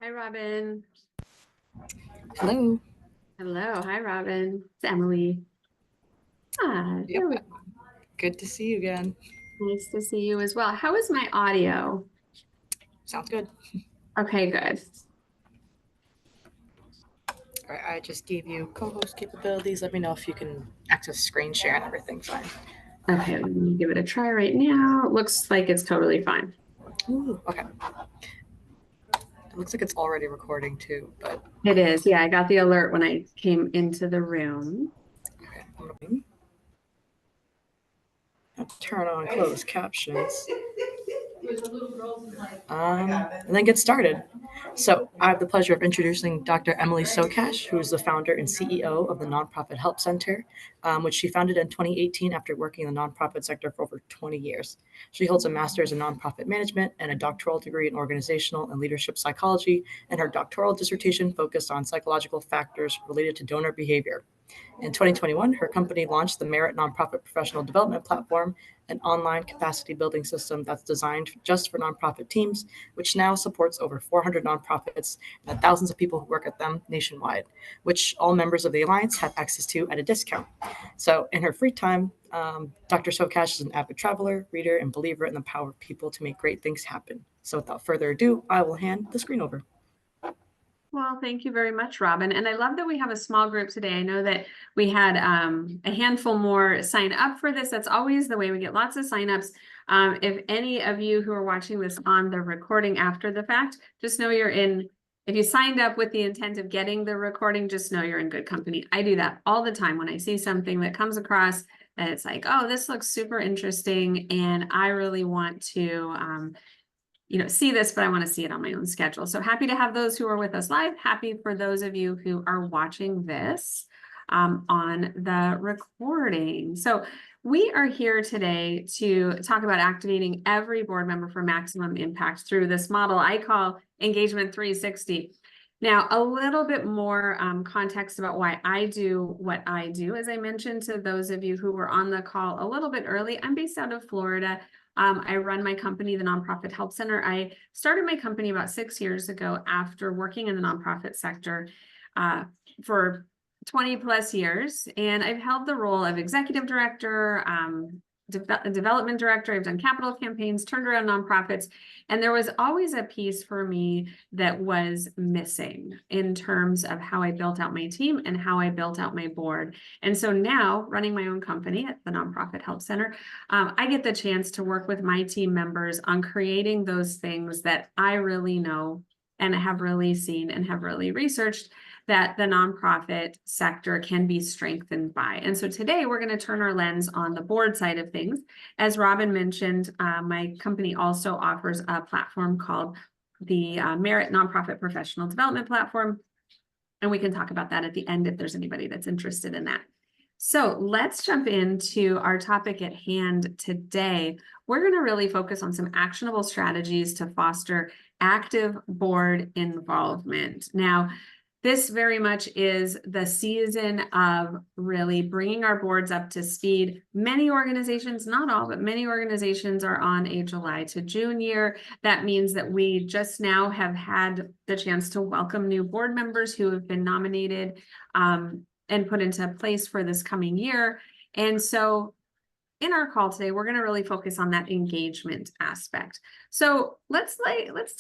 Hi, Robin. Hello. Hello. Hi, Robin. It's Emily. There we Yep. Good to see you again. Nice to see you as well. How is my audio? Sounds good. Okay, good. All right, I just gave you co-host capabilities. Let me know if you can access screen share and everything's fine. Okay, let me give it a try right now. It looks like it's totally fine. Ooh, okay. It looks like it's already recording too, but It is. Yeah, I got the alert when I came into the room. okay. I'll turn on closed captions. And then get started. So, I have the pleasure of introducing Dr. Emilie Socash, who is the founder and CEO of the Nonprofit Help Center, which she founded in 2018 after working in the nonprofit sector for over 20 years. She holds a master's in nonprofit management and a doctoral degree in organizational and leadership psychology, and her doctoral dissertation focused on psychological factors related to donor behavior. In 2021, her company launched the Merit Nonprofit Professional Development Platform, an online capacity building system that's designed just for nonprofit teams, which now supports over 400 nonprofits and the thousands of people who work at them nationwide, which all members of the Alliance have access to at a discount. So, in her free time, Dr. Socash is an avid traveler, reader, and believer in the power of people to make great things happen. So, without further ado, I will hand the screen over. Well, thank you very much, Robin. And I love that we have a small group today. I know that we had a handful more sign up for this. That's always the way we get lots of signups. If any of you who are watching this on the recording after the fact, just know you're in, if you signed up with the intent of getting the recording, just know you're in good company. I do that all the time when I see something that comes across and it's like, oh, this looks super interesting. And I really want to see this, but I want to see it on my own schedule. So happy to have those who are with us live. Happy for those of you who are watching this on the recording. So we are here today to talk about activating every board member for maximum impact through this model I call Engagement 360. Now, a little bit more context about why I do what I do. As I mentioned to those of you who were on the call a little bit early, I'm based out of Florida. I run my company, the Nonprofit Help Center. I started my company about 6 years ago after working in the nonprofit sector for 20 plus years. And I've held the role of executive director, development director. I've done capital campaigns, turned around nonprofits. And there was always a piece for me that was missing in terms of how I built out my team and how I built out my board. And so now, running my own company at the Nonprofit Help Center, I get the chance to work with my team members on creating those things that I really know and have really seen and have really researched that the nonprofit sector can be strengthened by. And so today we're going to turn our lens on the board side of things. As Robin mentioned, my company also offers a platform called the Merit Nonprofit Professional Development Platform. And we can talk about that at the end if there's anybody that's interested in that. So let's jump into our topic at hand today. We're going to really focus on some actionable strategies to foster active board involvement. Now, this very much is the season of really bringing our boards up to speed. Many organizations, not all, but many organizations are on a July to June year. That means that we just now have had the chance to welcome new board members who have been nominated and put into place for this coming year. And so in our call today, we're going to really focus on that engagement aspect. So let's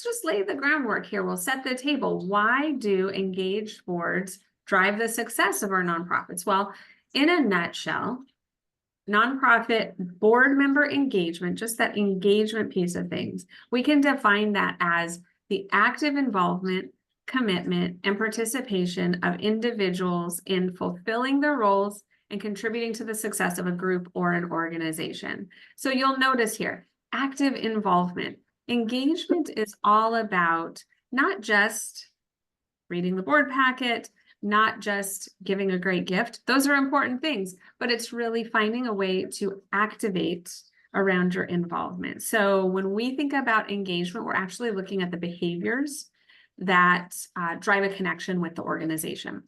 just lay the groundwork here. We'll set the table. Why do engaged boards drive the success of our nonprofits? Well, in a nutshell, nonprofit board member engagement, just that engagement piece of things, we can define that as the active involvement, commitment, and participation of individuals in fulfilling their roles and contributing to the success of a group or an organization. So you'll notice here, active involvement. Engagement is all about not just reading the board packet, not just giving a great gift. Those are important things, but it's really finding a way to activate around your involvement. So when we think about engagement, we're actually looking at the behaviors that drive a connection with the organization.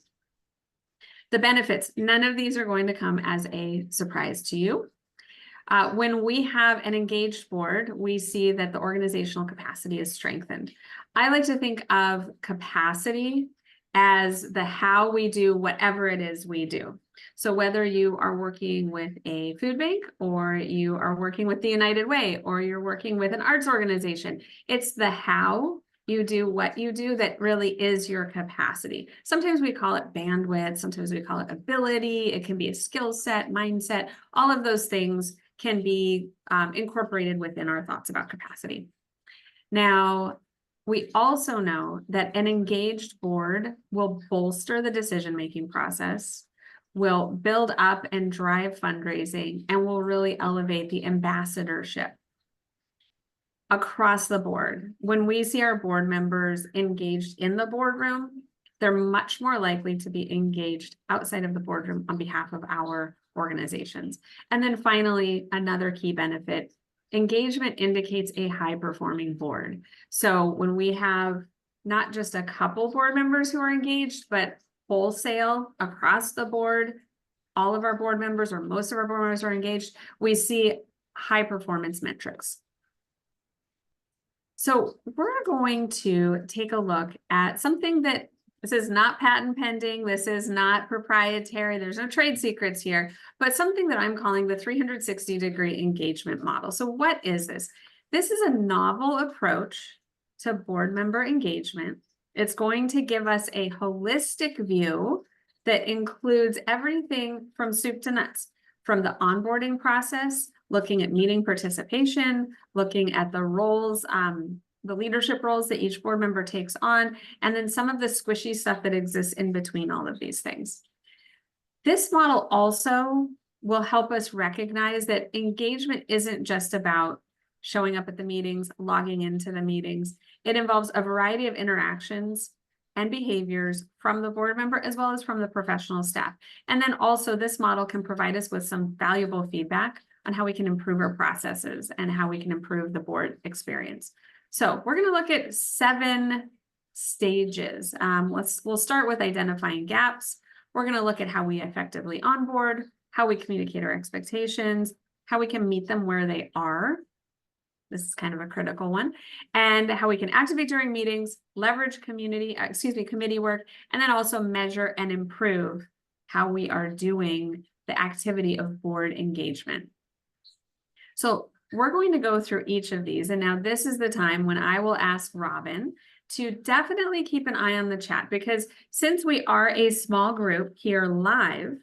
The benefits, none of these are going to come as a surprise to you. When we have an engaged board, we see that the organizational capacity is strengthened. I like to think of capacity as the how we do whatever it is we do. So whether you are working with a food bank, or you are working with the United Way, or you're working with an arts organization, it's the how you do what you do that really is your capacity. Sometimes we call it bandwidth, sometimes we call it ability, it can be a skill set, mindset, all of those things can be incorporated within our thoughts about capacity. Now, we also know that an engaged board will bolster the decision-making process, will build up and drive fundraising, and will really elevate the ambassadorship across the board. When we see our board members engaged in the boardroom, they're much more likely to be engaged outside of the boardroom on behalf of our organizations. And then finally, another key benefit, engagement indicates a high-performing board. So when we have not just a couple board members who are engaged, but wholesale across the board, all of our board members or most of our board members are engaged, we see high performance metrics. So we're going to take a look at something that this is not patent pending, this is not proprietary, there's no trade secrets here, but something that I'm calling the 360-degree engagement model. So what is this? This is a novel approach to board member engagement. It's going to give us a holistic view that includes everything from soup to nuts, from the onboarding process, looking at meeting participation, looking at the roles, the leadership roles that each board member takes on, and then some of the squishy stuff that exists in between all of these things. This model also will help us recognize that engagement isn't just about showing up at the meetings, logging into the meetings. It involves a variety of interactions and behaviors from the board member as well as from the professional staff. And then also this model can provide us with some valuable feedback on how we can improve our processes and how we can improve the board experience. So we're going to look at 7 stages. We'll start with identifying gaps. We're going to look at how we effectively onboard, how we communicate our expectations, how we can meet them where they are. This is kind of a critical one, and how we can activate during meetings, leverage committee work, and then also measure and improve how we are doing the activity of board engagement. So we're going to go through each of these. And now this is the time when I will ask Robin to definitely keep an eye on the chat, because since we are a small group here live,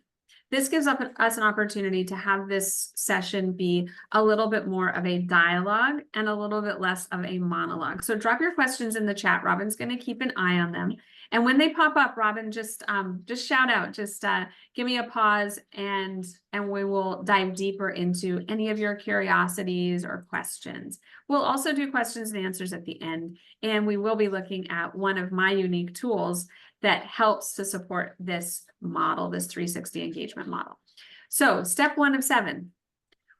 this gives us an opportunity to have this session be a little bit more of a dialogue and a little bit less of a monologue. So drop your questions in the chat. Robin's going to keep an eye on them. And when they pop up, Robin, just shout out, give me a pause, and we will dive deeper into any of your curiosities or questions. We'll also do questions and answers at the end, and we will be looking at one of my unique tools that helps to support this model, this 360 engagement model. So step 1 of 7,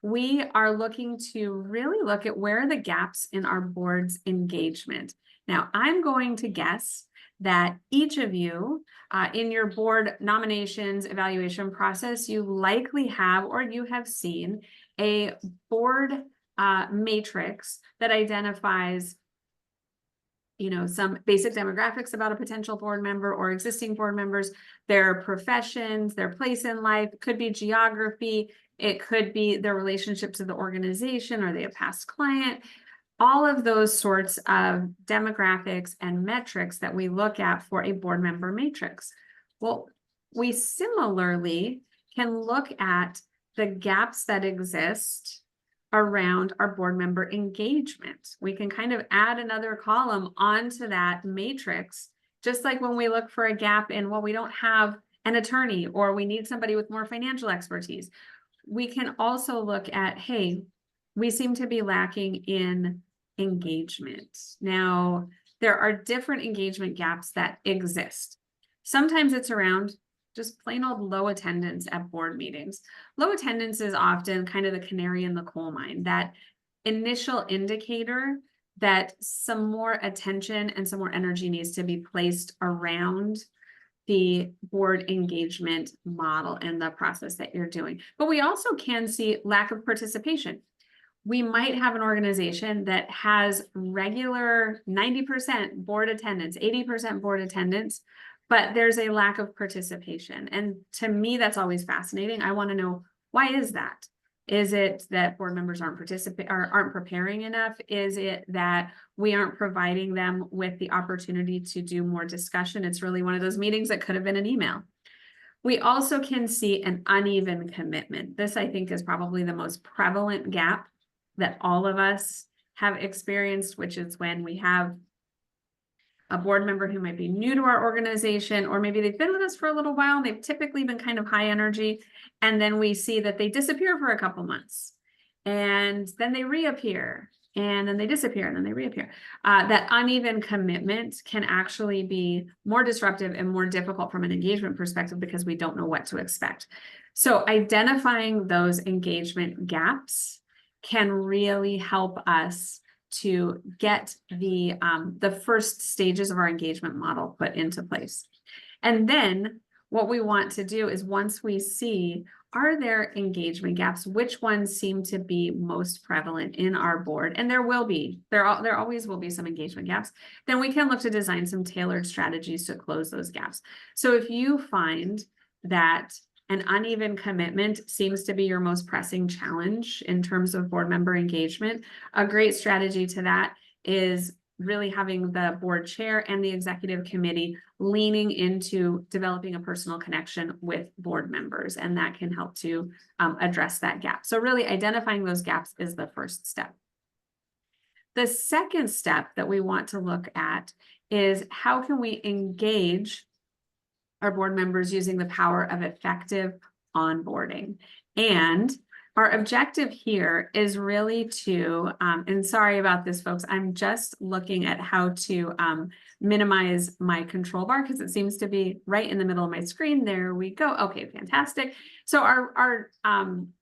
we are looking to really look at where are the gaps in our board's engagement. Now, I'm going to guess that each of you in your board nominations evaluation process, you likely have or you have seen a board matrix that identifies some basic demographics about a potential board member or existing board members, their professions, their place in life. It could be geography, it could be their relationship to the organization, or they a past client. All of those sorts of demographics and metrics that we look at for a board member matrix. Well, we similarly can look at the gaps that exist around our board member engagement. We can kind of add another column onto that matrix, just like when we look for a gap in, well, we don't have an attorney or we need somebody with more financial expertise. We can also look at, hey, we seem to be lacking in engagement. Now, there are different engagement gaps that exist. Sometimes it's around just plain old low attendance at board meetings. Low attendance is often kind of the canary in the coal mine, that initial indicator that some more attention and some more energy needs to be placed around the board engagement model and the process that you're doing. But we also can see lack of participation. We might have an organization that has regular 90% board attendance, 80% board attendance, but there's a lack of participation. And to me, that's always fascinating. I want to know, why is that? Is it that board members aren't preparing enough? Is it that we aren't providing them with the opportunity to do more discussion? It's really one of those meetings that could have been an email. We also can see an uneven commitment. This, I think, is probably the most prevalent gap that all of us have experienced, which is when we have a board member who might be new to our organization, or maybe they've been with us for a little while and they've typically been kind of high energy. And then we see that they disappear for a couple months and then they reappear and then they disappear and then they reappear. That uneven commitment can actually be more disruptive and more difficult from an engagement perspective because we don't know what to expect. So identifying those engagement gaps can really help us to get the first stages of our engagement model put into place. And then what we want to do is, once we see, are there engagement gaps, which ones seem to be most prevalent in our board, and there always will be some engagement gaps, then we can look to design some tailored strategies to close those gaps. So if you find that an uneven commitment seems to be your most pressing challenge in terms of board member engagement, a great strategy to that is really having the board chair and the executive committee leaning into developing a personal connection with board members, and that can help to address that gap. So really identifying those gaps is the first step. The second step that we want to look at is, how can we engage our board members using the power of effective onboarding? And our objective here is really to, and sorry about this, folks, I'm just looking at how to minimize my control bar because it seems to be right in the middle of my screen. There we go. Okay, fantastic. So our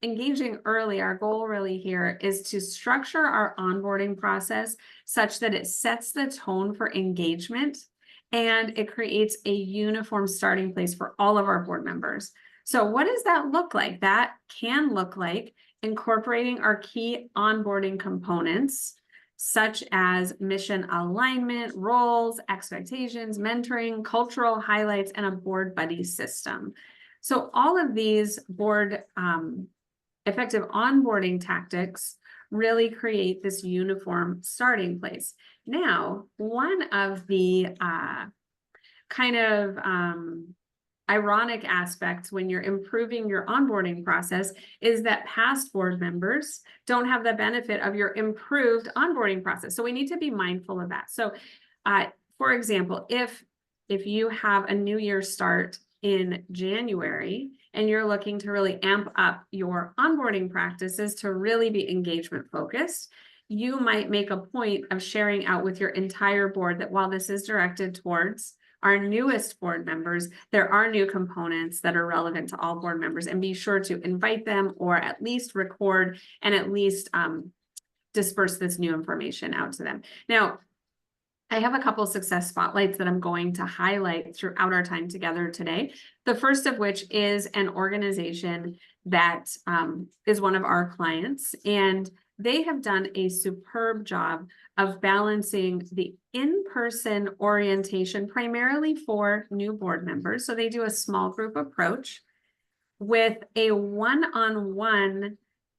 engaging early, our goal really here is to structure our onboarding process such that it sets the tone for engagement and it creates a uniform starting place for all of our board members. So what does that look like? That can look like incorporating our key onboarding components, such as mission alignment, roles, expectations, mentoring, cultural highlights, and a board buddy system. So all of these board effective onboarding tactics really create this uniform starting place. Now, one of the kind of ironic aspects when you're improving your onboarding process is that past board members don't have the benefit of your improved onboarding process. So we need to be mindful of that. So for example, if you have a new year start in January and you're looking to really amp up your onboarding practices to really be engagement focused, you might make a point of sharing out with your entire board that while this is directed towards our newest board members, there are new components that are relevant to all board members, and be sure to invite them or at least record and at least disperse this new information out to them. Now, I have a couple of success spotlights that I'm going to highlight throughout our time together today. The first of which is an organization that is one of our clients, and they have done a superb job of balancing the in-person orientation primarily for new board members. So they do a small group approach with a one-on-one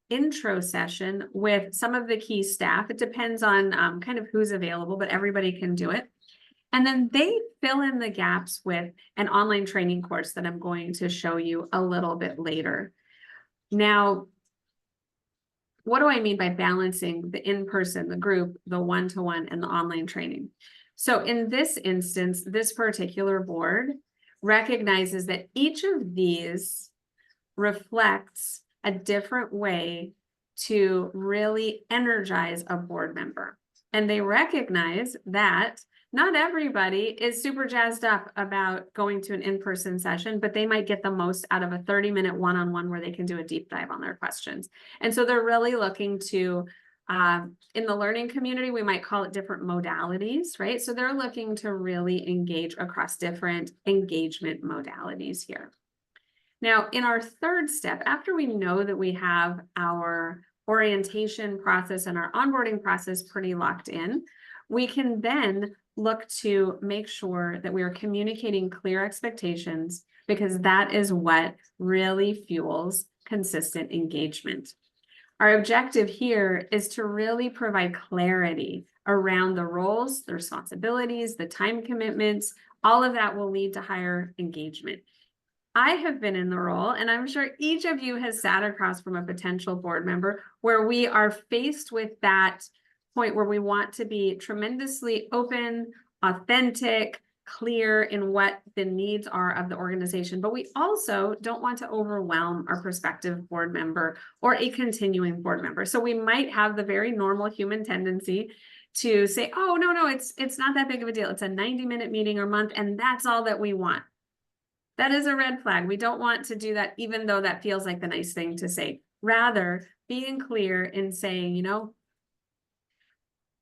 intro session with some of the key staff. It depends on kind of who's available, but everybody can do it. And then they fill in the gaps with an online training course that I'm going to show you a little bit later. Now, what do I mean by balancing the in-person, the group, the one-to-one, and the online training? So in this instance, this particular board recognizes that each of these reflects a different way to really energize a board member. And they recognize that not everybody is super jazzed up about going to an in-person session, but they might get the most out of a 30-minute one-on-one where they can do a deep dive on their questions. And so they're really looking to In the learning community, we might call it different modalities, right? So they're looking to really engage across different engagement modalities here. Now, in our third step, after we know that we have our orientation process and our onboarding process pretty locked in, we can then look to make sure that we are communicating clear expectations, because that is what really fuels consistent engagement. Our objective here is to really provide clarity around the roles, the responsibilities, the time commitments. All of that will lead to higher engagement. I have been in the role, and I'm sure each of you has sat across from a potential board member where we are faced with that point where we want to be tremendously open, authentic, clear in what the needs are of the organization, but we also don't want to overwhelm our prospective board member or a continuing board member. So we might have the very normal human tendency to say, oh, no, it's not that big of a deal. It's a 90-minute meeting or month, and that's all that we want. That is a red flag. We don't want to do that, even though that feels like the nice thing to say. Rather, being clear in saying, you know,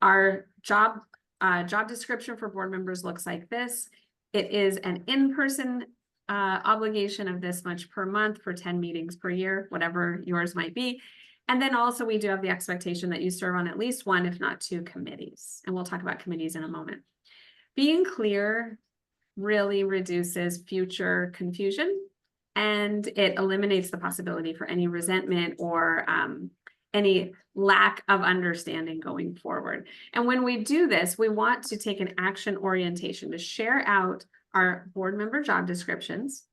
our job description for board members looks like this. It is an in-person obligation of this much per month for 10 meetings per year, whatever yours might be. And then also we do have the expectation that you serve on at least one, if not two committees. And we'll talk about committees in a moment. Being clear really reduces future confusion, and it eliminates the possibility for any resentment or any lack of understanding going forward. And when we do this, we want to take an action orientation to share out our board member job descriptions.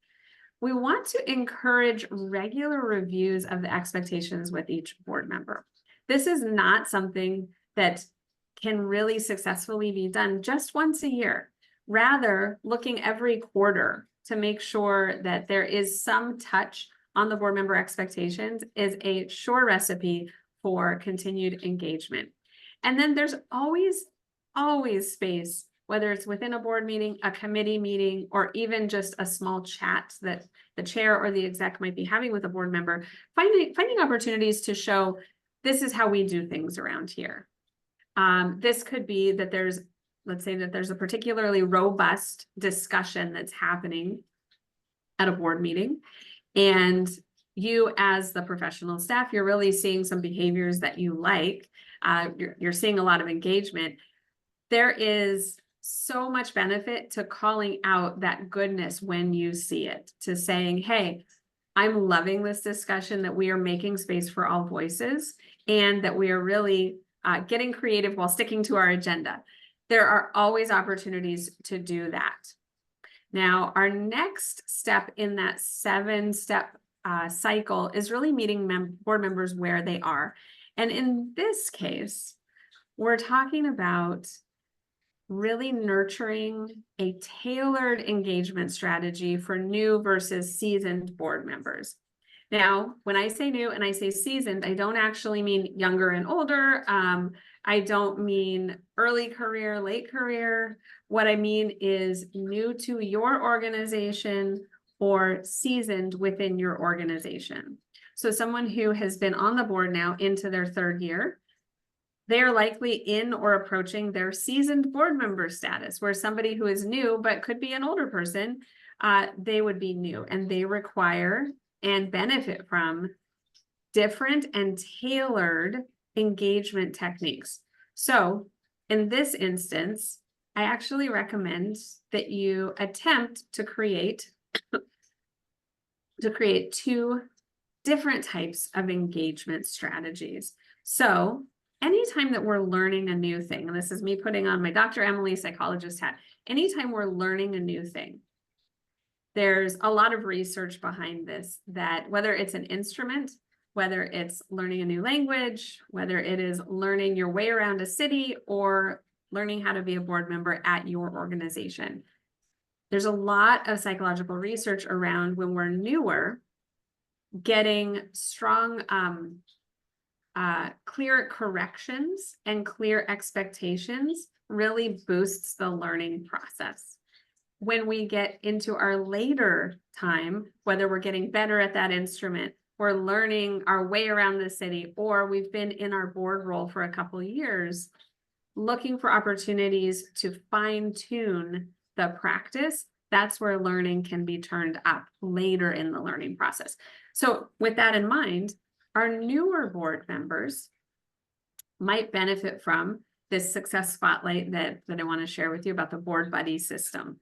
We want to encourage regular reviews of the expectations with each board member. This is not something that can really successfully be done just once a year. Rather, looking every quarter to make sure that there is some touch on the board member expectations is a sure recipe for continued engagement. And then there's always space, whether it's within a board meeting, a committee meeting, or even just a small chat that the chair or the exec might be having with a board member, finding opportunities to show this is how we do things around here. This could be that let's say that there's a particularly robust discussion that's happening at a board meeting, and you as the professional staff, you're really seeing some behaviors that you like. You're seeing a lot of engagement. There is so much benefit to calling out that goodness when you see it, to saying, hey, I'm loving this discussion, that we are making space for all voices, and that we are really getting creative while sticking to our agenda. There are always opportunities to do that. Now, our next step in that 7-step cycle is really meeting board members where they are. And in this case, we're talking about really nurturing a tailored engagement strategy for new versus seasoned board members. Now, when I say new and I say seasoned, I don't actually mean younger and older. I don't mean early career, late career. What I mean is new to your organization or seasoned within your organization. So someone who has been on the board now into their 3rd year, they are likely in or approaching their seasoned board member status, where somebody who is new but could be an older person, they would be new, and they require and benefit from different and tailored engagement techniques. So in this instance, I actually recommend that you attempt to create 2 different types of engagement strategies. So anytime that we're learning a new thing, and this is me putting on my Dr. Emilie psychologist hat, anytime we're learning a new thing, there's a lot of research behind this, that whether it's an instrument, whether it's learning a new language, whether it is learning your way around a city, or learning how to be a board member at your organization, there's a lot of psychological research around when we're newer, getting strong, clear corrections and clear expectations really boosts the learning process. When we get into our later time, whether we're getting better at that instrument, we're learning our way around the city, or we've been in our board role for a couple of years, looking for opportunities to fine tune the practice, that's where learning can be turned up later in the learning process. So with that in mind, our newer board members might benefit from this success spotlight that I want to share with you about the board buddy system.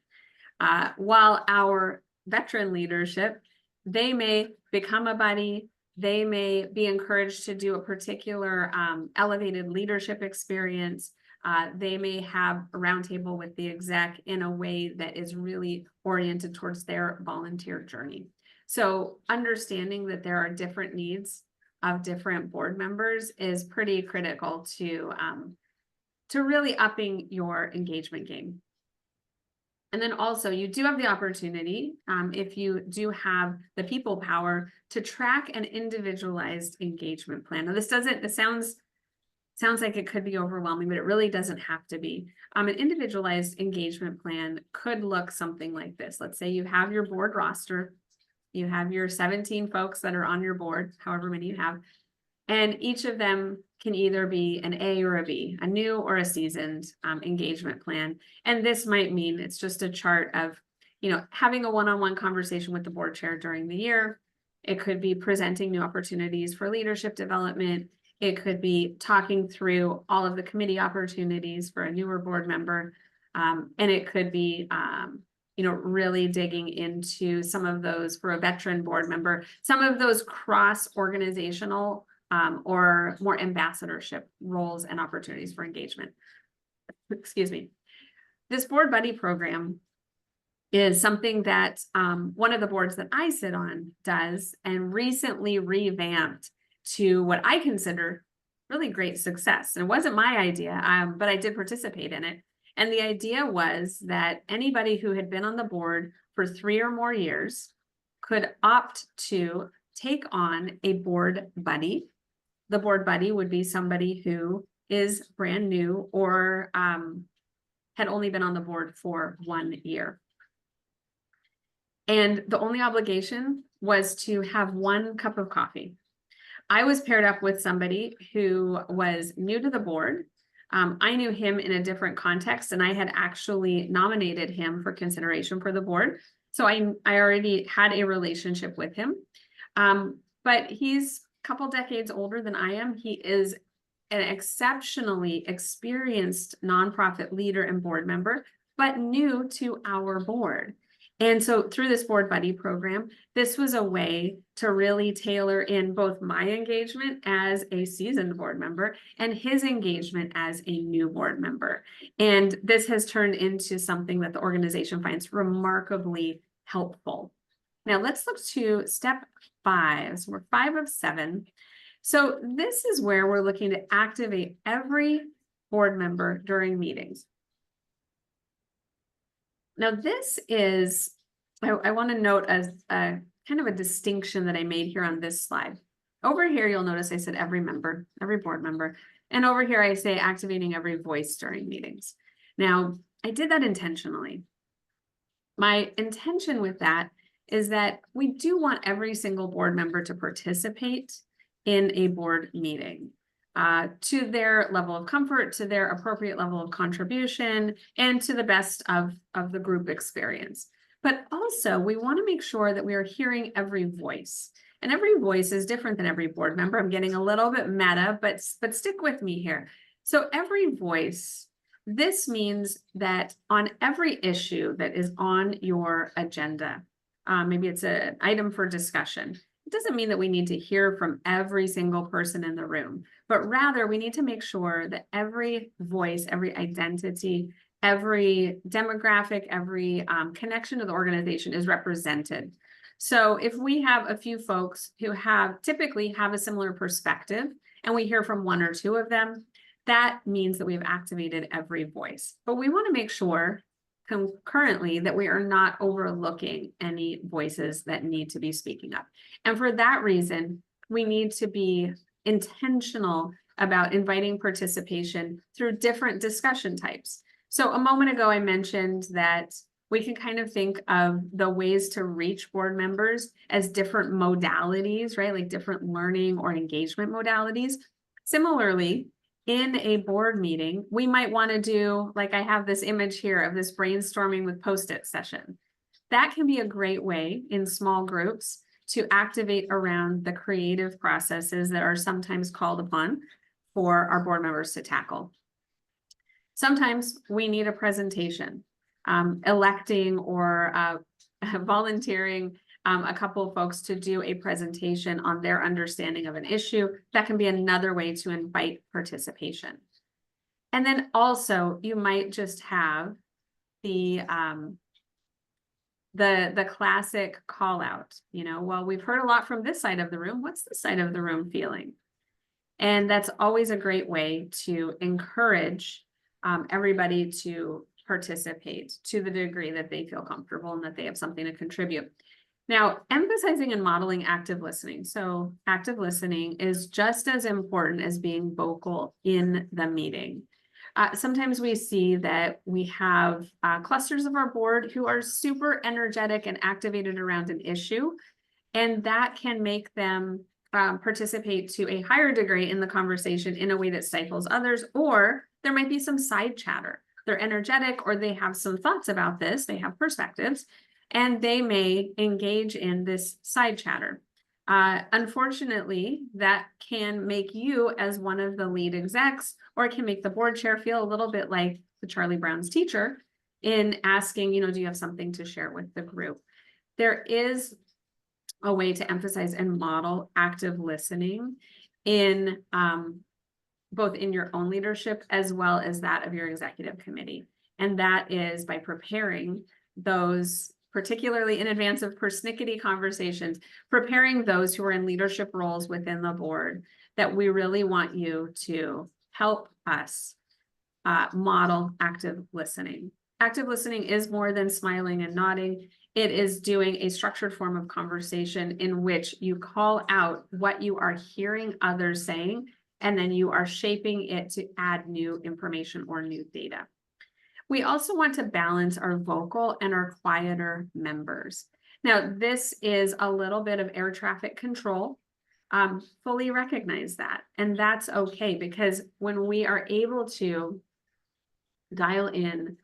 While our veteran leadership, they may become a buddy, they may be encouraged to do a particular elevated leadership experience. They may have a roundtable with the exec in a way that is really oriented towards their volunteer journey. So understanding that there are different needs of different board members is pretty critical to really upping your engagement game. And then also you do have the opportunity, if you do have the people power, to track an individualized engagement plan. Now it sounds like it could be overwhelming, but it really doesn't have to be. An individualized engagement plan could look something like this. Let's say you have your board roster, you have your 17 folks that are on your board, however many you have, and each of them can either be an A or a B, a new or a seasoned engagement plan. And this might mean it's just a chart of, having a one-on-one conversation with the board chair during the year. It could be presenting new opportunities for leadership development. It could be talking through all of the committee opportunities for a newer board member. And it could be, really digging into some of those for a veteran board member, some of those cross-organizational or more ambassadorship roles and opportunities for engagement. Excuse me. This board buddy program is something that one of the boards that I sit on does, and recently revamped to what I consider really great success. And it wasn't my idea, but I did participate in it. And the idea was that anybody who had been on the board for 3 or more years could opt to take on a board buddy. The board buddy would be somebody who is brand new or had only been on the board for 1 year. And the only obligation was to have 1 cup of coffee. I was paired up with somebody who was new to the board. I knew him in a different context, and I had actually nominated him for consideration for the board. So I already had a relationship with him. But he's a couple decades older than I am. He is an exceptionally experienced nonprofit leader and board member, but new to our board. And so through this board buddy program, this was a way to really tailor in both my engagement as a seasoned board member and his engagement as a new board member. And this has turned into something that the organization finds remarkably helpful. Now let's look to step 5. So we're 5 of 7. So this is where we're looking to activate every board member during meetings. Now, this is, I want to note as a kind of a distinction that I made here on this slide. Over here, you'll notice I said every member, every board member. And over here, I say activating every voice during meetings. Now, I did that intentionally. My intention with that is that we do want every single board member to participate in a board meeting. To their level of comfort, to their appropriate level of contribution, and to the best of the group experience. But also, we want to make sure that we are hearing every voice. And every voice is different than every board member. I'm getting a little bit meta, but stick with me here. So every voice, this means that on every issue that is on your agenda, maybe it's an item for discussion, it doesn't mean that we need to hear from every single person in the room, but rather we need to make sure that every voice, every identity, every demographic, every connection to the organization is represented. So if we have a few folks who typically have a similar perspective, and we hear from 1 or 2 of them, that means that we've activated every voice. But we want to make sure concurrently that we are not overlooking any voices that need to be speaking up. And for that reason, we need to be intentional about inviting participation through different discussion types. So a moment ago, I mentioned that we can kind of think of the ways to reach board members as different modalities, right? Like different learning or engagement modalities. Similarly, in a board meeting, we might want to do, like I have this image here of this brainstorming with Post-it session. That can be a great way in small groups to activate around the creative processes that are sometimes called upon for our board members to tackle. Sometimes we need a presentation, electing or volunteering a couple of folks to do a presentation on their understanding of an issue. That can be another way to invite participation. And then also you might just have the classic call out, you know, well, we've heard a lot from this side of the room. What's this side of the room feeling? And that's always a great way to encourage everybody to participate to the degree that they feel comfortable and that they have something to contribute. Now, emphasizing and modeling active listening. So active listening is just as important as being vocal in the meeting. Sometimes we see that we have clusters of our board who are super energetic and activated around an issue, and that can make them participate to a higher degree in the conversation in a way that stifles others, or there might be some side chatter. They're energetic or they have some thoughts about this, they have perspectives, and they may engage in this side chatter. Unfortunately, that can make you as one of the lead execs, or it can make the board chair feel a little bit like the Charlie Brown's teacher in asking, you know, do you have something to share with the group? There is a way to emphasize and model active listening in both in your own leadership as well as that of your executive committee. And that is by preparing those, particularly in advance of persnickety conversations, preparing those who are in leadership roles within the board, that we really want you to help us model active listening. Active listening is more than smiling and nodding. It is doing a structured form of conversation in which you call out what you are hearing others saying, and then you are shaping it to add new information or new data. We also want to balance our vocal and our quieter members. Now, this is a little bit of air traffic control. Fully recognize that. And that's okay, because when we are able to dial in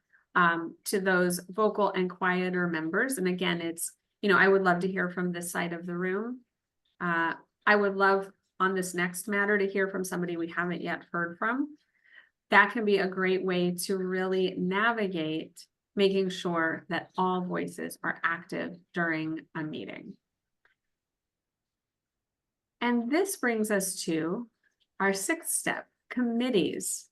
to those vocal and quieter members, and again, it's, you know, I would love to hear from this side of the room. I would love on this next matter to hear from somebody we haven't yet heard from. That can be a great way to really navigate making sure that all voices are active during a meeting. And this brings us to our sixth step, committees.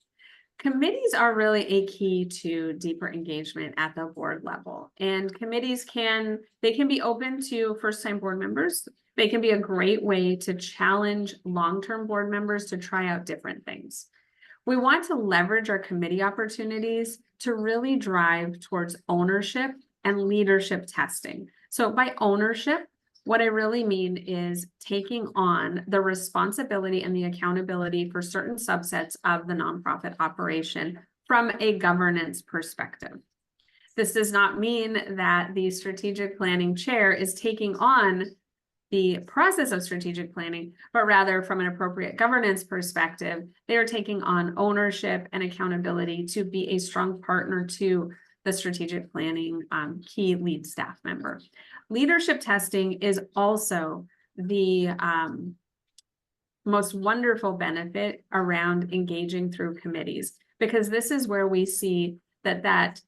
Committees are really a key to deeper engagement at the board level. And committees can be open to first-time board members. They can be a great way to challenge long-term board members to try out different things. We want to leverage our committee opportunities to really drive towards ownership and leadership testing. So by ownership, what I really mean is taking on the responsibility and the accountability for certain subsets of the nonprofit operation from a governance perspective. This does not mean that the strategic planning chair is taking on the process of strategic planning, but rather from an appropriate governance perspective, they are taking on ownership and accountability to be a strong partner to the strategic planning key lead staff member. Leadership testing is also the most wonderful benefit around engaging through committees, because this is where we see that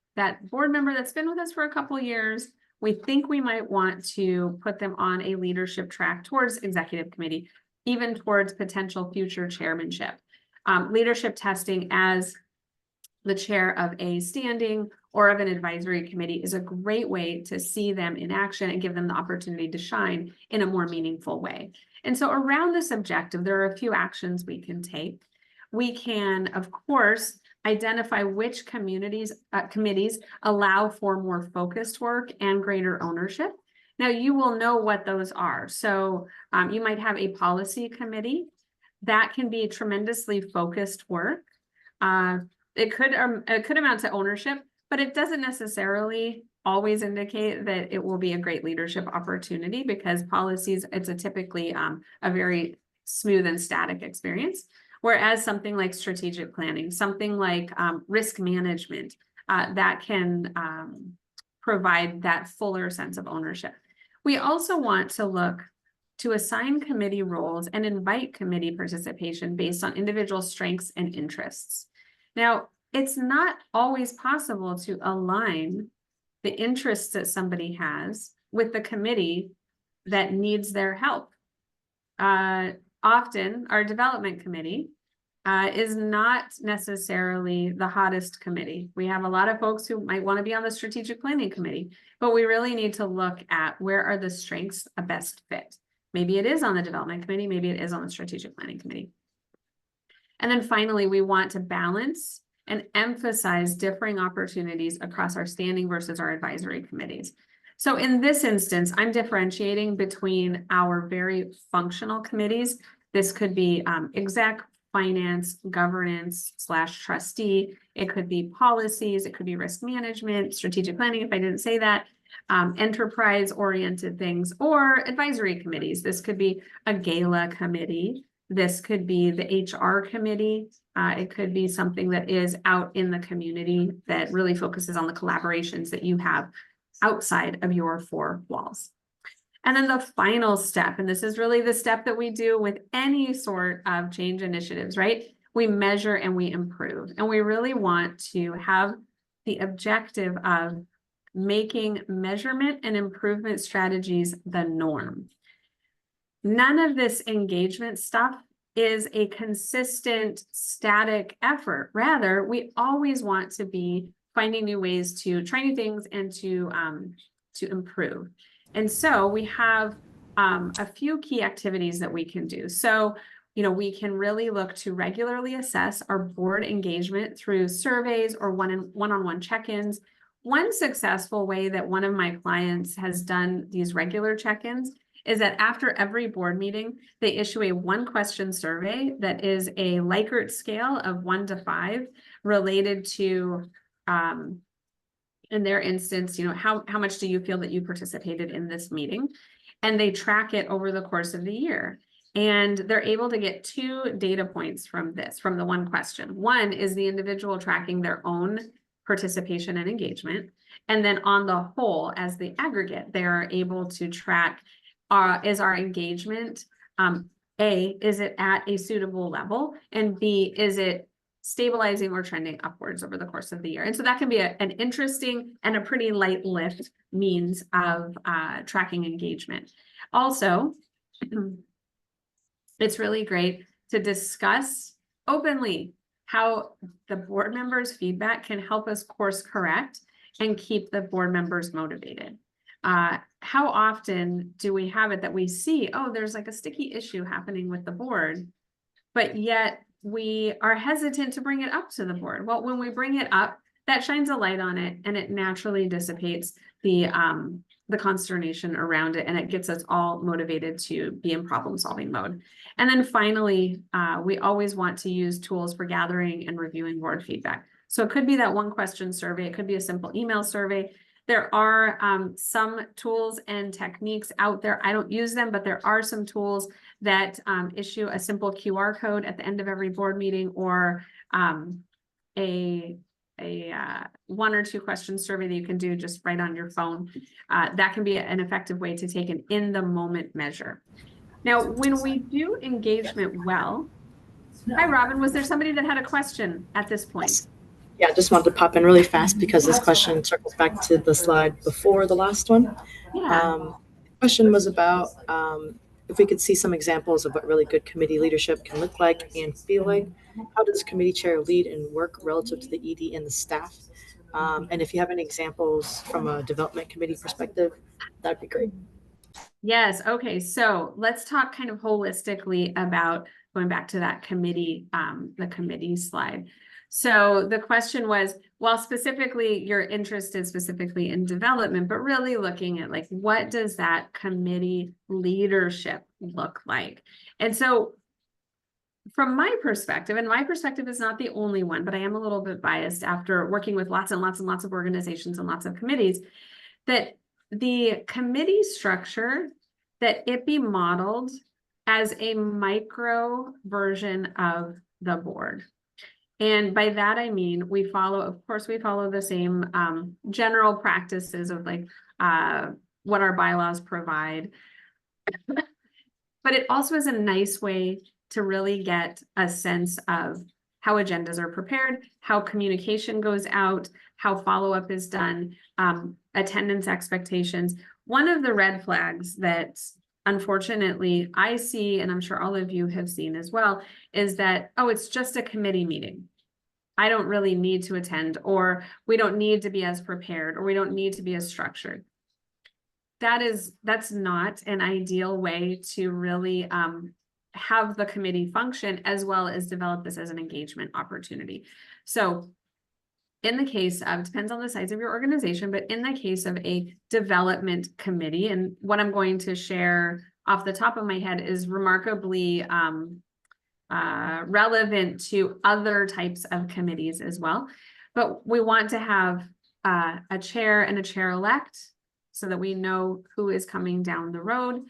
board member that's been with us for a couple of years, we think we might want to put them on a leadership track towards executive committee, even towards potential future chairmanship. Leadership testing as the chair of a standing or of an advisory committee is a great way to see them in action and give them the opportunity to shine in a more meaningful way. And so around this objective, there are a few actions we can take. We can, of course, identify which committees allow for more focused work and greater ownership. Now, you will know what those are. So you might have a policy committee that can be tremendously focused work. It could amount to ownership, but it doesn't necessarily always indicate that it will be a great leadership opportunity, because policies, it's a typically a very smooth and static experience. Whereas something like strategic planning, something like risk management, that can provide that fuller sense of ownership. We also want to look to assign committee roles and invite committee participation based on individual strengths and interests. Now, it's not always possible to align the interests that somebody has with the committee that needs their help. Often our development committee is not necessarily the hottest committee. We have a lot of folks who might want to be on the strategic planning committee, but we really need to look at where are the strengths a best fit. Maybe it is on the development committee, maybe it is on the strategic planning committee. And then finally, we want to balance and emphasize differing opportunities across our standing versus our advisory committees. So in this instance, I'm differentiating between our very functional committees. This could be exec, finance, governance / trustee. It could be policies. It could be risk management, strategic planning, if I didn't say that, enterprise-oriented things, or advisory committees. This could be a gala committee. This could be the HR committee. It could be something that is out in the community that really focuses on the collaborations that you have outside of your four walls. And then the final step, and this is really the step that we do with any sort of change initiatives, right? We measure and we improve. And we really want to have the objective of making measurement and improvement strategies the norm. None of this engagement stuff is a consistent, static effort. Rather, we always want to be finding new ways to try new things and to improve. And so we have a few key activities that we can do. So, we can really look to regularly assess our board engagement through surveys or one-on-one check-ins. One successful way that one of my clients has done these regular check-ins is that after every board meeting, they issue a 1-question survey that is a Likert scale of 1 to 5 related to, in their instance, how much do you feel that you participated in this meeting? And they track it over the course of the year. And they're able to get 2 data points from the 1 question. One is the individual tracking their own participation and engagement. And then on the whole, as the aggregate, they are able to track, is our engagement, A, is it at a suitable level? And B, is it stabilizing or trending upwards over the course of the year? And so that can be an interesting and a pretty light lift means of tracking engagement. Also, it's really great to discuss openly how the board members' feedback can help us course correct and keep the board members motivated. How often do we have it that we see, oh, there's like a sticky issue happening with the board, but yet we are hesitant to bring it up to the board? Well, when we bring it up, that shines a light on it and it naturally dissipates the consternation around it, and it gets us all motivated to be in problem-solving mode. And then finally, we always want to use tools for gathering and reviewing board feedback. So it could be that 1-question survey. It could be a simple email survey. There are some tools and techniques out there. I don't use them, but there are some tools that issue a simple QR code at the end of every board meeting, or a 1 or 2 question survey that you can do just right on your phone. That can be an effective way to take an in-the-moment measure. Now, when we do engagement well, hi, Robin, was there somebody that had a question at this point? Yeah, I just wanted to pop in really fast because this question circles back to the slide before the last one. Yeah. The question was about if we could see some examples of what really good committee leadership can look like and feel like. How does committee chair lead and work relative to the ED and the staff? And if you have any examples from a development committee perspective, that'd be great. Yes. Okay. So let's talk kind of holistically about going back to that committee, the committee slide. So the question was, well, specifically you're interested specifically in development, but really looking at like, what does that committee leadership look like? And so from my perspective, and my perspective is not the only one, but I am a little bit biased after working with lots and lots and lots of organizations and lots of committees. that the committee structure, that it be modeled as a micro version of the board. And by that, I mean, of course, we follow the same general practices of like what our bylaws provide. But it also is a nice way to really get a sense of how agendas are prepared, how communication goes out, how follow-up is done, attendance expectations. One of the red flags that unfortunately I see, and I'm sure all of you have seen as well, is that, oh, it's just a committee meeting. I don't really need to attend, or we don't need to be as prepared, or we don't need to be as structured. That's not an ideal way to really have the committee function, as well as develop this as an engagement opportunity. So in the case of, depends on the size of your organization, but in the case of a development committee, and what I'm going to share off the top of my head is remarkably relevant to other types of committees as well. But we want to have a chair and a chair-elect so that we know who is coming down the road.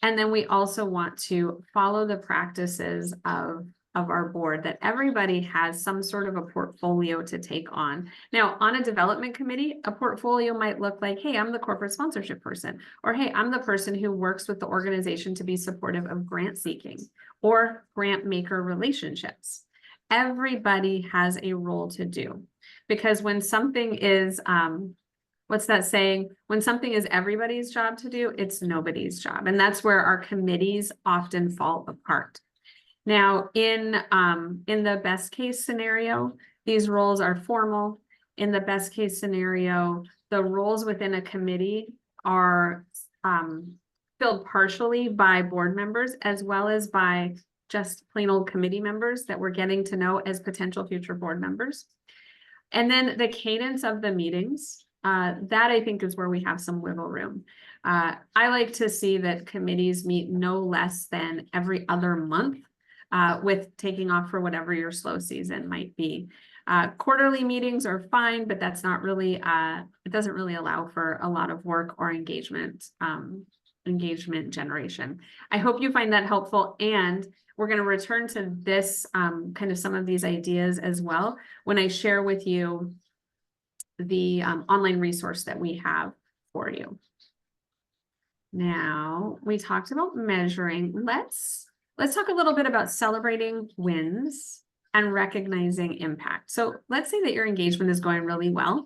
And then we also want to follow the practices of our board, that everybody has some sort of a portfolio to take on. Now, on a development committee, a portfolio might look like, hey, I'm the corporate sponsorship person, or hey, I'm the person who works with the organization to be supportive of grant seeking or grant maker relationships. Everybody has a role to do, because when something is, what's that saying? When something is everybody's job to do, it's nobody's job. And that's where our committees often fall apart. Now, in the best case scenario, these roles are formal. In the best case scenario, the roles within a committee are filled partially by board members, as well as by just plain old committee members that we're getting to know as potential future board members. And then the cadence of the meetings, that I think is where we have some wiggle room. I like to see that committees meet no less than every other month, with taking off for whatever your slow season might be. Quarterly meetings are fine, but that's not really, it doesn't really allow for a lot of work or engagement generation. I hope you find that helpful, and we're going to return to this kind of some of these ideas as well when I share with you the online resource that we have for you. Now, we talked about measuring. Let's talk a little bit about celebrating wins and recognizing impact. So let's say that your engagement is going really well,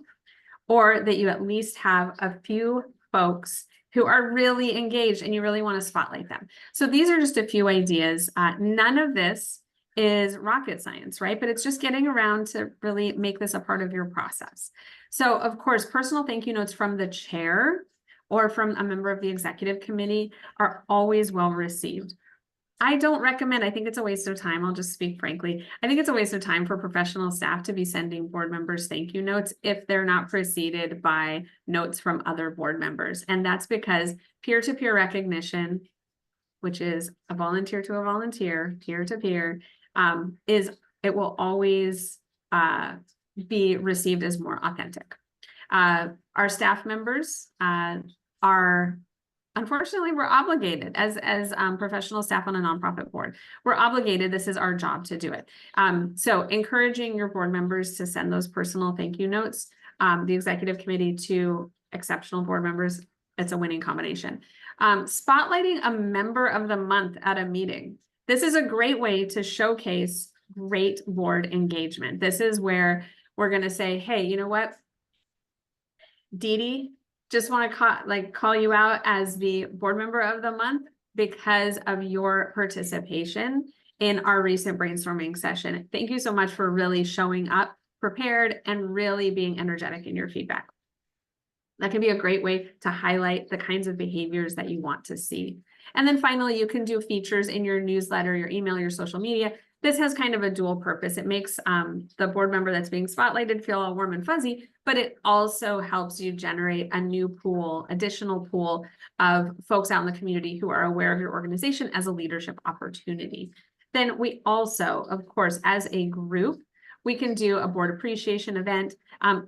or that you at least have a few folks who are really engaged and you really want to spotlight them. So these are just a few ideas. None of this is rocket science, right? But it's just getting around to really make this a part of your process. So of course, personal thank you notes from the chair or from a member of the executive committee are always well received. I don't recommend, I think it's a waste of time. I'll just speak frankly. I think it's a waste of time for professional staff to be sending board members thank you notes if they're not preceded by notes from other board members. And that's because peer-to-peer recognition, which is a volunteer to a volunteer, peer-to-peer, it will always be received as more authentic. Our staff members are, unfortunately, we're obligated as professional staff on a nonprofit board. We're obligated. This is our job to do it. So encouraging your board members to send those personal thank you notes, the executive committee to exceptional board members, it's a winning combination. Spotlighting a member of the month at a meeting. This is a great way to showcase great board engagement. This is where we're going to say, hey, you know what? Dee Dee, just want to call you out as the board member of the month because of your participation in our recent brainstorming session. Thank you so much for really showing up prepared and really being energetic in your feedback. That can be a great way to highlight the kinds of behaviors that you want to see. And then finally, you can do features in your newsletter, your email, your social media. This has kind of a dual purpose. It makes the board member that's being spotlighted feel all warm and fuzzy, but it also helps you generate a new pool, additional pool of folks out in the community who are aware of your organization as a leadership opportunity. Then we also, of course, as a group, we can do a board appreciation event.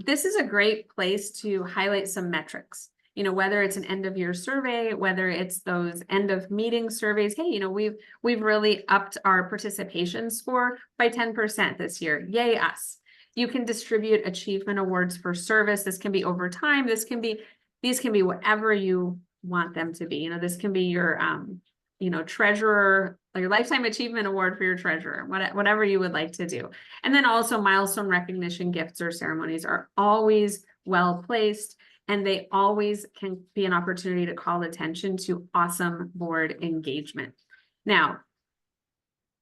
This is a great place to highlight some metrics. you know, whether it's an end of year survey, whether it's those end of meeting surveys, hey, you know, we've really upped our participation score by 10% this year. Yay, us. You can distribute achievement awards for service. This can be over time. These can be whatever you want them to be. You know, this can be your you know, treasurer, your lifetime achievement award for your treasurer, whatever you would like to do. And then also milestone recognition gifts or ceremonies are always well placed, and they always can be an opportunity to call attention to awesome board engagement. Now,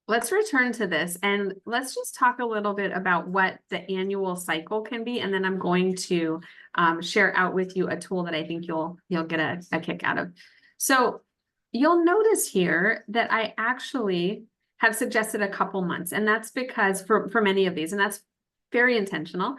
let's return to this and let's just talk a little bit about what the annual cycle can be. And then I'm going to share out with you a tool that I think you'll get a kick out of. So you'll notice here that I actually have suggested a couple months, and that's because for many of these, and that's very intentional.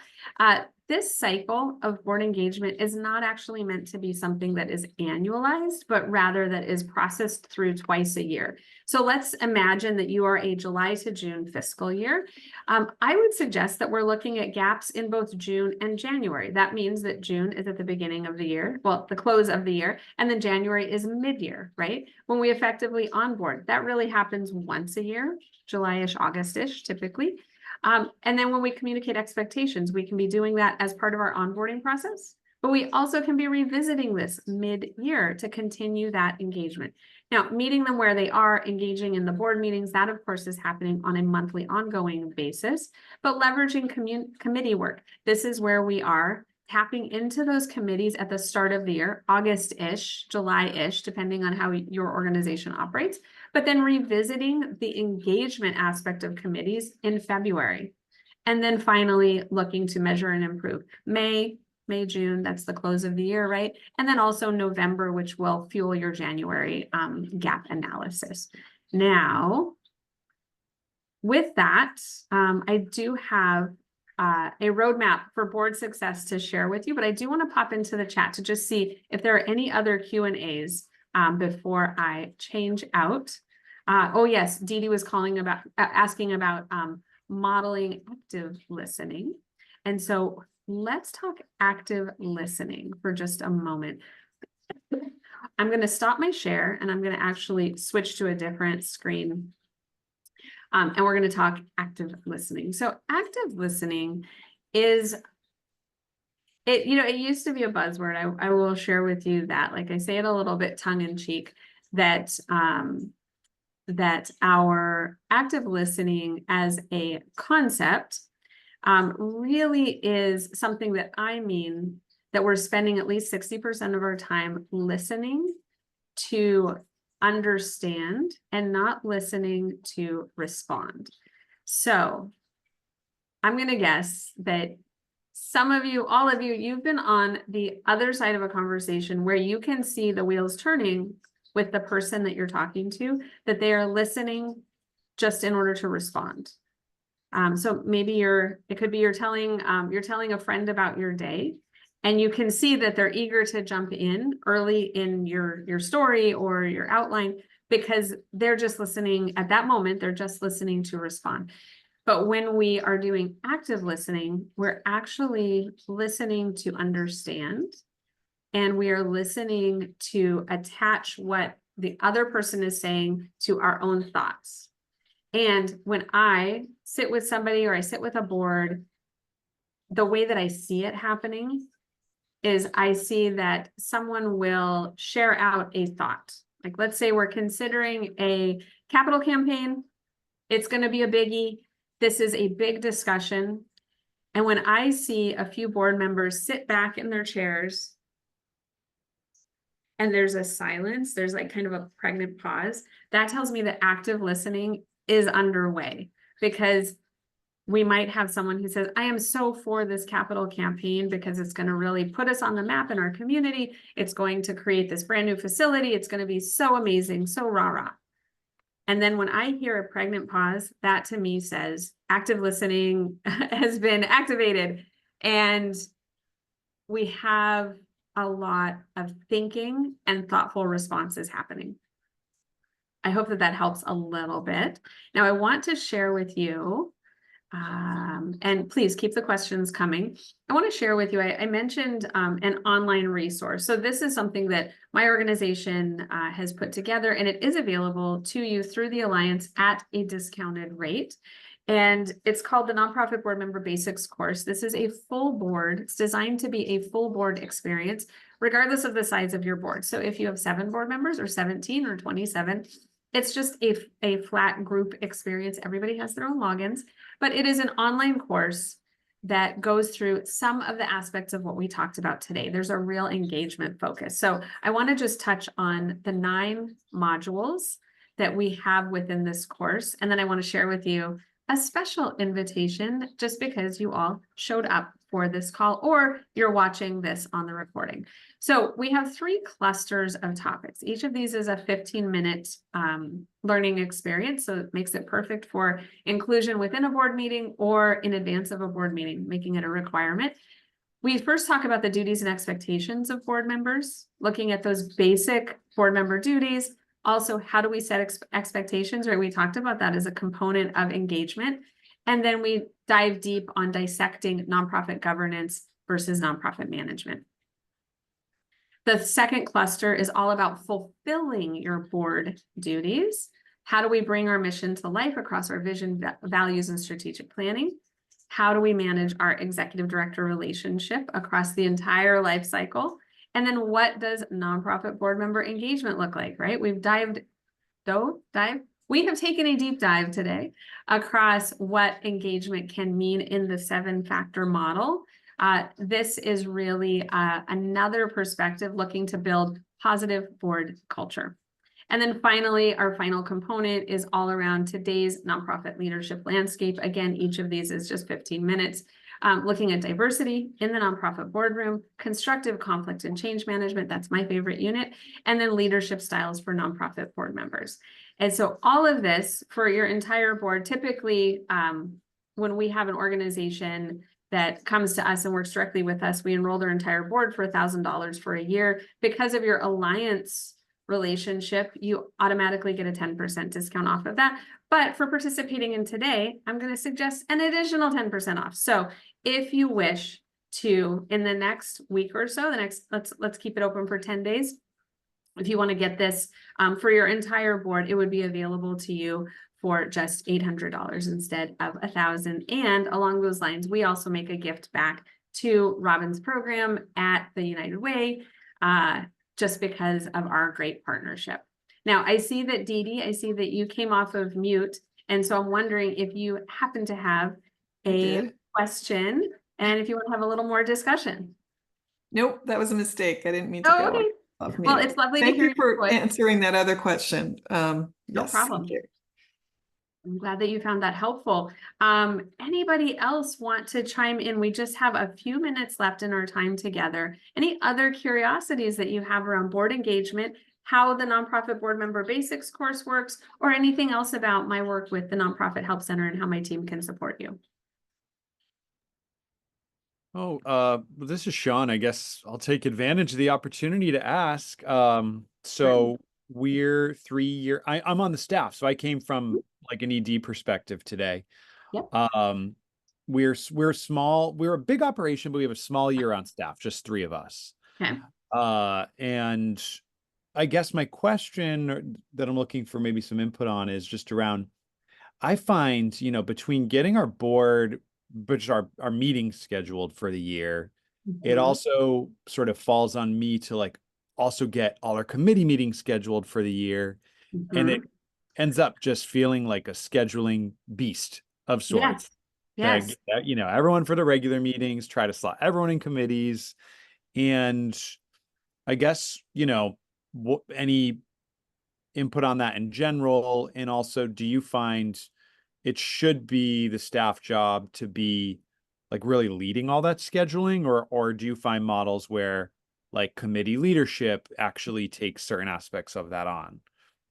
This cycle of board engagement is not actually meant to be something that is annualized, but rather that is processed through twice a year. So let's imagine that you are a July to June fiscal year. I would suggest that we're looking at gaps in both June and January. That means that June is at the beginning of the year, well, the close of the year, and then January is mid-year, right? When we effectively onboard. That really happens once a year, July-ish, August-ish, typically. And then when we communicate expectations, we can be doing that as part of our onboarding process, but we also can be revisiting this mid-year to continue that engagement. Now, meeting them where they are, engaging in the board meetings, that of course is happening on a monthly ongoing basis, but leveraging committee work. This is where we are tapping into those committees at the start of the year, August-ish, July-ish, depending on how your organization operates, but then revisiting the engagement aspect of committees in February. And then finally looking to measure and improve. May, June, that's the close of the year, right? And then also November, which will fuel your January gap analysis. Now, with that, I do have a roadmap for board success to share with you, but I do want to pop into the chat to just see if there are any other Q&As before I change out. Oh yes, Dee Dee was asking about modeling active listening. And so let's talk active listening for just a moment. I'm going to stop my share and I'm going to actually switch to a different screen. And we're going to talk active listening. So active listening is, it used to be a buzzword. I will share with you that, like I say it a little bit tongue in cheek, that our active listening as a concept really is something that I mean that we're spending at least 60% of our time listening to understand and not listening to respond. So I'm going to guess that some of you, all of you, you've been on the other side of a conversation where you can see the wheels turning with the person that you're talking to, that they are listening just in order to respond. So maybe it could be you're telling a friend about your day, and you can see that they're eager to jump in early in your story or your outline because they're just listening at that moment. They're just listening to respond. But when we are doing active listening, we're actually listening to understand, and we are listening to attach what the other person is saying to our own thoughts. And when I sit with somebody or I sit with a board, the way that I see it happening is I see that someone will share out a thought. Like, let's say we're considering a capital campaign. It's going to be a biggie. This is a big discussion. And when I see a few board members sit back in their chairs and there's a silence, there's like kind of a pregnant pause, that tells me that active listening is underway, because we might have someone who says, I am so for this capital campaign because it's going to really put us on the map in our community. It's going to create this brand new facility. It's going to be so amazing, so rah-rah. And then when I hear a pregnant pause, that to me says active listening has been activated. And we have a lot of thinking and thoughtful responses happening. I hope that helps a little bit. Now, I want to share with you And please keep the questions coming. I want to share with you, I mentioned an online resource. So this is something that my organization has put together, and it is available to you through the Alliance at a discounted rate. And it's called the Nonprofit Board Member Basics course. This is a full board. It's designed to be a full board experience, regardless of the size of your board. So if you have 7 board members or 17 or 27, it's just a flat group experience. Everybody has their own logins, but it is an online course that goes through some of the aspects of what we talked about today. There's a real engagement focus. So I want to just touch on the 9 modules that we have within this course. And then I want to share with you a special invitation just because you all showed up for this call or you're watching this on the recording. So we have 3 clusters of topics. Each of these is a 15-minute learning experience. So it makes it perfect for inclusion within a board meeting or in advance of a board meeting, making it a requirement. We first talk about the duties and expectations of board members, looking at those basic board member duties. Also, how do we set expectations, right? We talked about that as a component of engagement. And then we dive deep on dissecting nonprofit governance versus nonprofit management. The second cluster is all about fulfilling your board duties. How do we bring our mission to life across our vision, values, and strategic planning? How do we manage our executive director relationship across the entire life cycle? And then what does nonprofit board member engagement look like, right? We have taken a deep dive today across what engagement can mean in the 7-factor model. This is really another perspective looking to build positive board culture. And then finally, our final component is all around today's nonprofit leadership landscape. Again, each of these is just 15 minutes. Looking at diversity in the nonprofit boardroom, constructive conflict and change management, that's my favorite unit, and then leadership styles for nonprofit board members. And so all of this for your entire board, typically when we have an organization that comes to us and works directly with us, we enroll their entire board for $1,000 for a year. Because of your alliance relationship, you automatically get a 10% discount off of that. But for participating in today, I'm going to suggest an additional 10% off. So if you wish to, in the next week or so, let's keep it open for 10 days. If you want to get this for your entire board, it would be available to you for just $800 instead of $1,000. And along those lines, we also make a gift back to Robin's program at the United Way, just because of our great partnership. Now, I see that Dee, I see that you came off of mute. And so I'm wondering if you happen to have a question and if you want to have a little more discussion. Nope, that was a mistake. I didn't mean to go okay. off mute. Well, it's lovely Thank to hear you for your voice. answering that other question. No yes, problem. thank you. I'm glad that you found that helpful. Anybody else want to chime in? We just have a few minutes left in our time together. Any other curiosities that you have around board engagement, how the Nonprofit Board Member Basics course works, or anything else about my work with the Nonprofit Help Center and how my team can support you? Oh, this is Sean. I guess I'll take advantage of the opportunity to ask. So we're 3-year, I'm on the staff, so I came from like an ED perspective today. Yep. We're small, we're a big operation, but we have a small year-round staff, just 3 of us. Okay. And I guess my question that I'm looking for maybe some input on is just around, I find, between getting our board, which our meetings scheduled for the year, it also sort of falls on me to like also get all our committee meetings scheduled for the year. And it ends up just feeling like a scheduling beast of sorts. Yes. Everyone for the regular meetings, try to slot everyone in committees. And I guess, any input on that in general? And also, do you find it should be the staff job to be like really leading all that scheduling, or do you find models where like committee leadership actually takes certain aspects of that on?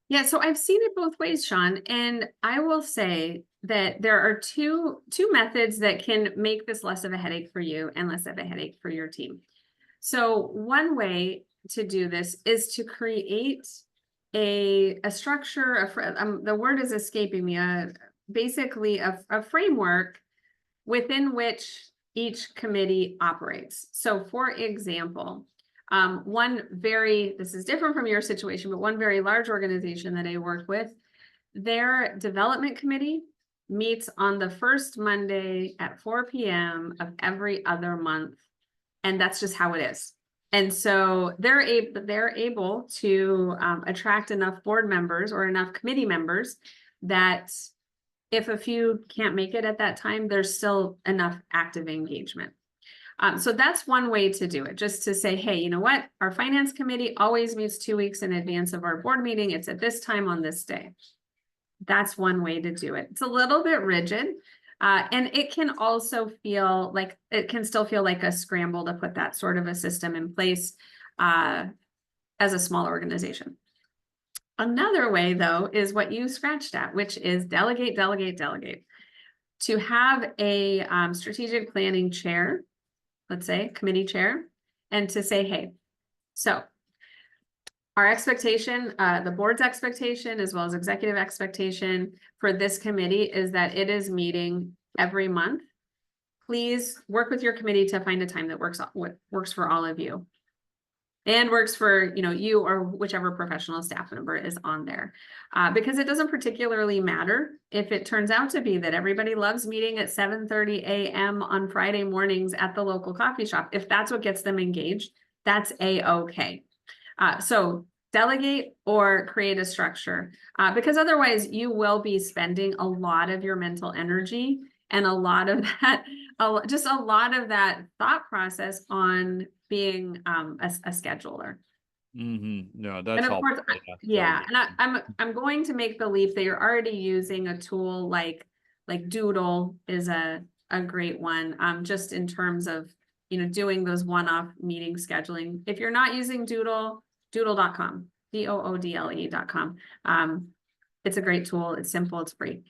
Yeah, so I've seen it both ways, Sean, and I will say that there are two methods that can make this less of a headache for you and less of a headache for your team. So one way to do this is to create a structure, the word is escaping me, basically a framework within which each committee operates. So for example, this is different from your situation, but one very large organization that I work with, their development committee meets on the first Monday at 4 p.m. of every other month. And that's just how it is. And so they're able to attract enough board members or enough committee members that if a few can't make it at that time, there's still enough active engagement. So that's one way to do it, just to say, hey, you know what? Our finance committee always meets 2 weeks in advance of our board meeting. It's at this time on this day. That's one way to do it. It's a little bit rigid. And it can also feel like, it can still feel like a scramble to put that sort of a system in place as a small organization. Another way, though, is what you scratched at, which is delegate, delegate, delegate. To have a strategic planning chair, let's say committee chair, and to say, hey, so our expectation, the board's expectation, as well as executive expectation for this committee is that it is meeting every month. Please work with your committee to find a time that works for all of you and works for, you or whichever professional staff member is on there. Because it doesn't particularly matter if it turns out to be that everybody loves meeting at 7:30 a.m. on Friday mornings at the local coffee shop. If that's what gets them engaged, that's a-okay. So delegate or create a structure, because otherwise you will be spending a lot of your mental energy and a lot of that thought process on being a scheduler. No, And that's of course, helpful. yeah, and I'm going to make the leap that you're already using a tool like Doodle is a great one, just in terms of doing those one-off meeting scheduling. If you're not using Doodle, doodle.com, doodle.com. It's a great tool. It's simple. It's free.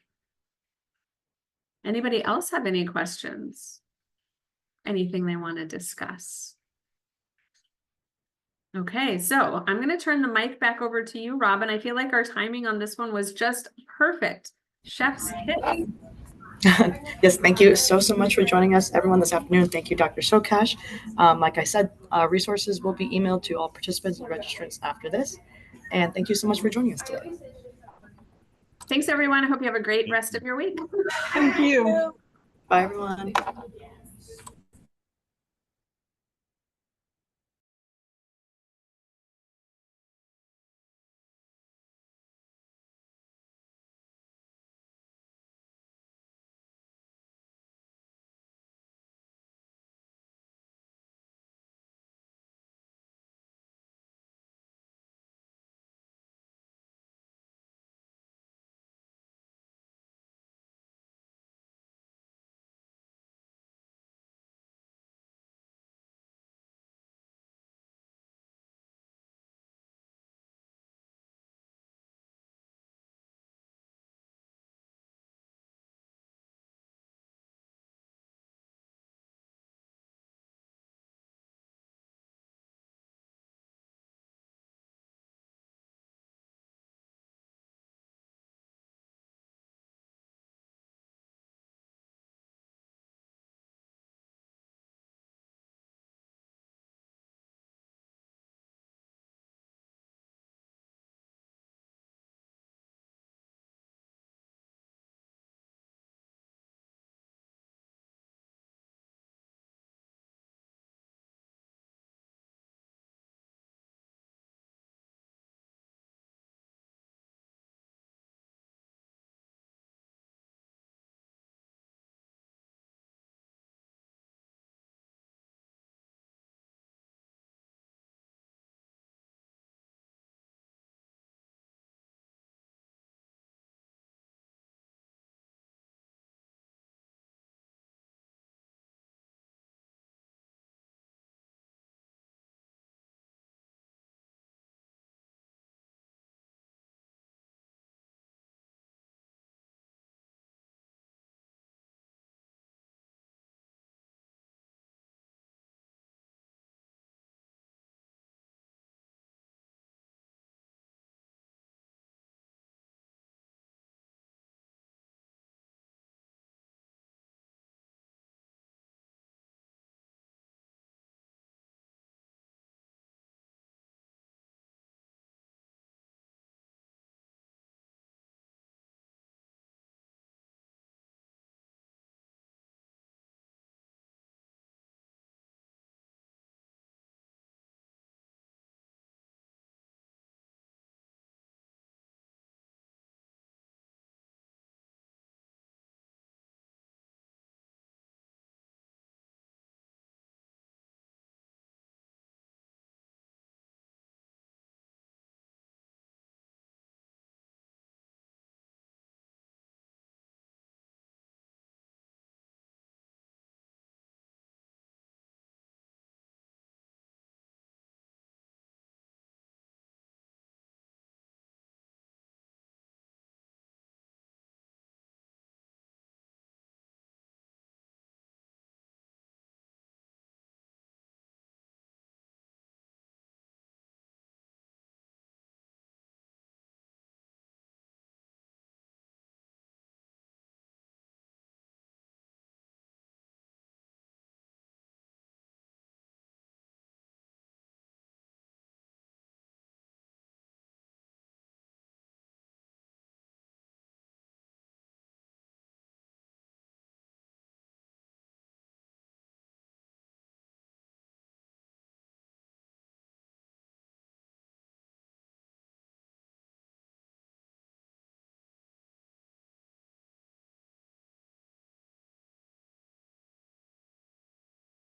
Anybody else have any questions? Anything they want to discuss? Okay, so I'm going to turn the mic back over to you, Robin. I feel like our timing on this one was just perfect. Chef's kiss. Yes, thank you so much for joining us, everyone, this afternoon. Thank you, Dr. Socash. Like I said, resources will be emailed to all participants and registrants after this. And thank you so much for joining us today. Thanks, everyone. I hope you have a great rest of your week. Thank you. Bye, everyone.